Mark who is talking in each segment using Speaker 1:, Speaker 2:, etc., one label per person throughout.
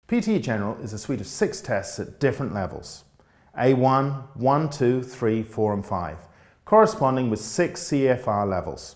Speaker 1: PTE General is a suite of 6 tests at different levels, A1, 1, 2, 3, 4 and 5, corresponding with 6 CEFR levels.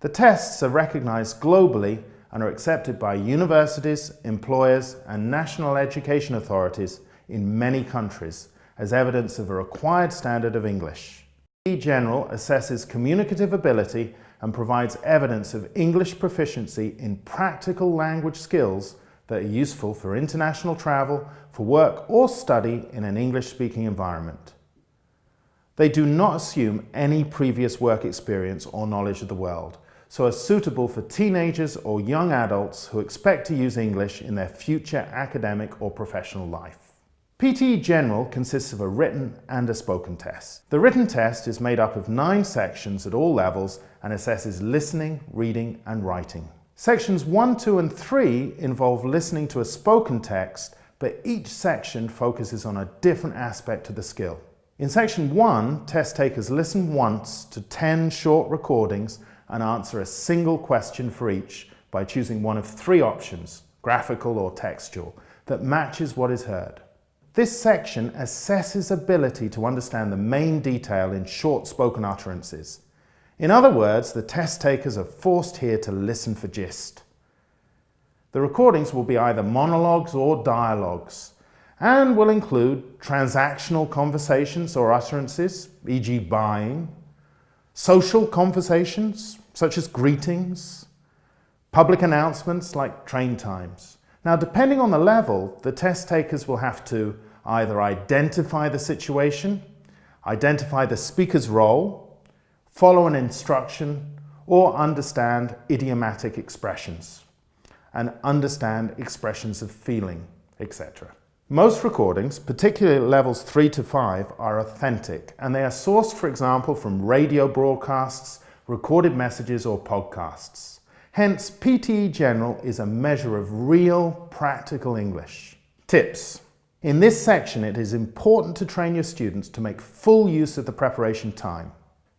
Speaker 1: The tests are recognised globally and are accepted by universities, employers and national education authorities in many countries as evidence of a required standard of English. PTE General assesses communicative ability and provides evidence of English proficiency in practical language skills that are useful for international travel, for work or study in an English-speaking environment. They do not assume any previous work experience or knowledge of the world, so are suitable for teenagers or young adults who expect to use English in their future academic or professional life. PTE General consists of a written and a spoken test. The written test is made up of 9 sections at all levels and assesses listening, reading and writing. Sections 1, 2 and 3 involve listening to a spoken text, but each section focuses on a different aspect of the skill. In Section 1, test takers listen once to 10 short recordings and answer a single question for each by choosing one of 3 options, graphical or textual, that matches what is heard. This section assesses ability to understand the main detail in short spoken utterances. In other words, the test takers are forced here to listen for gist. The recordings will be either monologues or dialogues and will include transactional conversations or utterances, e.g. buying, social conversations such as greetings, public announcements like train times. Now, depending on the level, the test takers will have to either identify the situation, identify the speaker's role, follow an instruction, or understand idiomatic expressions, and understand expressions of feeling, etc. Most recordings, particularly at levels 3 to 5, are authentic, and they are sourced, for example, from radio broadcasts, recorded messages, or podcasts. Hence, PTE General is a measure of real, practical English. Tips. In this section, it is important to train your students to make full use of the preparation time.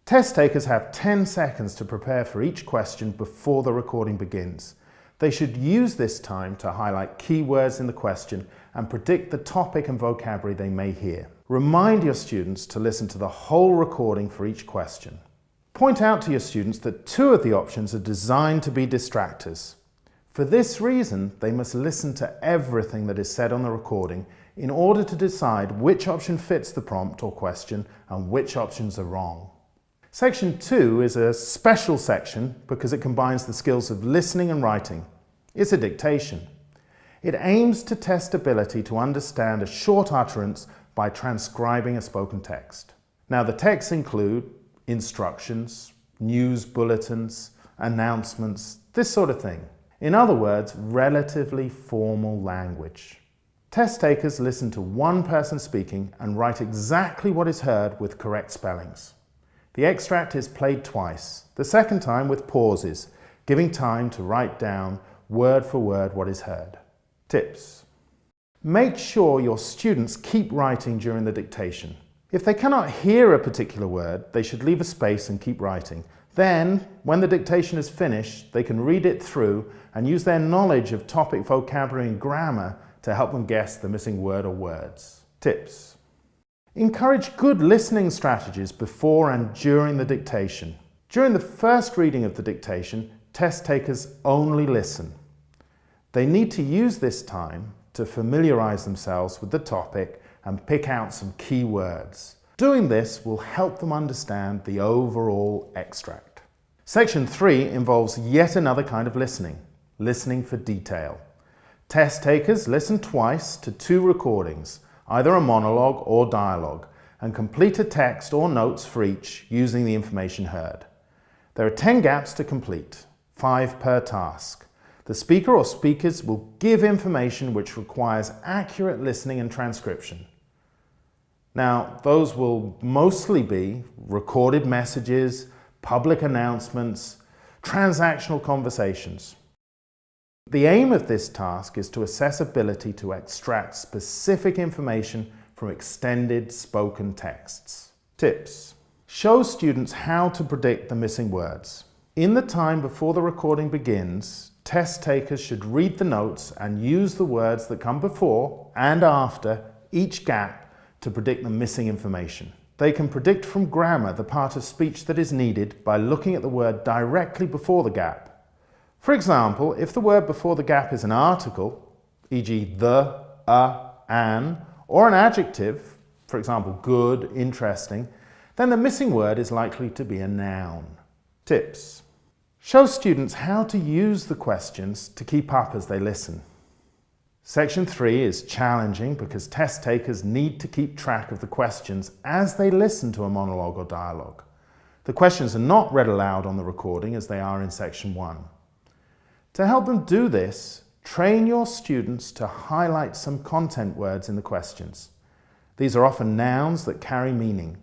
Speaker 1: Test takers have 10 seconds to prepare for each question before the recording begins. They should use this time to highlight key words in the question and predict the topic and vocabulary they may hear. Remind your students to listen to the whole recording for each question. Point out to your students that 2 of the options are designed to be distractors. For this reason, they must listen to everything that is said on the recording in order to decide which option fits the prompt or question and which options are wrong. Section 2 is a special section because it combines the skills of listening and writing. It's a dictation. It aims to test ability to understand a short utterance by transcribing a spoken text. Now, the texts include instructions, news bulletins, announcements, this sort of thing. In other words, relatively formal language. Test takers listen to one person speaking and write exactly what is heard with correct spellings. The extract is played twice, the second time with pauses, giving time to write down word for word what is heard. Tips. Make sure your students keep writing during the dictation. If they cannot hear a particular word, they should leave a space and keep writing. Then, when the dictation is finished, they can read it through and use their knowledge of topic, vocabulary and grammar to help them guess the missing word or words. Tips. Encourage good listening strategies before and during the dictation. During the first reading of the dictation, test takers only listen. They need to use this time to familiarize themselves with the topic and pick out some key words. Doing this will help them understand the overall extract. Section 3 involves yet another kind of listening, listening for detail. Test takers listen twice to 2 recordings, either a monologue or dialogue, and complete a text or notes for each using the information heard. There are 10 gaps to complete, 5 per task. The speaker or speakers will give information which requires accurate listening and transcription. Now, those will mostly be recorded messages, public announcements, transactional conversations. The aim of this task is to assess ability to extract specific information from extended spoken texts. Tips. Show students how to predict the missing words. In the time before the recording begins, test takers should read the notes and use the words that come before and after each gap to predict the missing information. They can predict from grammar the part of speech that is needed by looking at the word directly before the gap. For example, if the word before the gap is an article, e.g. the, an, or an adjective, for example, good, interesting, then the missing word is likely to be a noun. Tips. Show students how to use the questions to keep up as they listen. Section 3 is challenging because test takers need to keep track of the questions as they listen to a monologue or dialogue. The questions are not read aloud on the recording as they are in Section 1. To help them do this, train your students to highlight some content words in the questions. These are often nouns that carry meaning.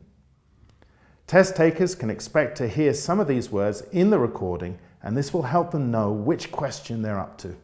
Speaker 1: Test takers can expect to hear some of these words in the recording, and this will help them know which question they're up to.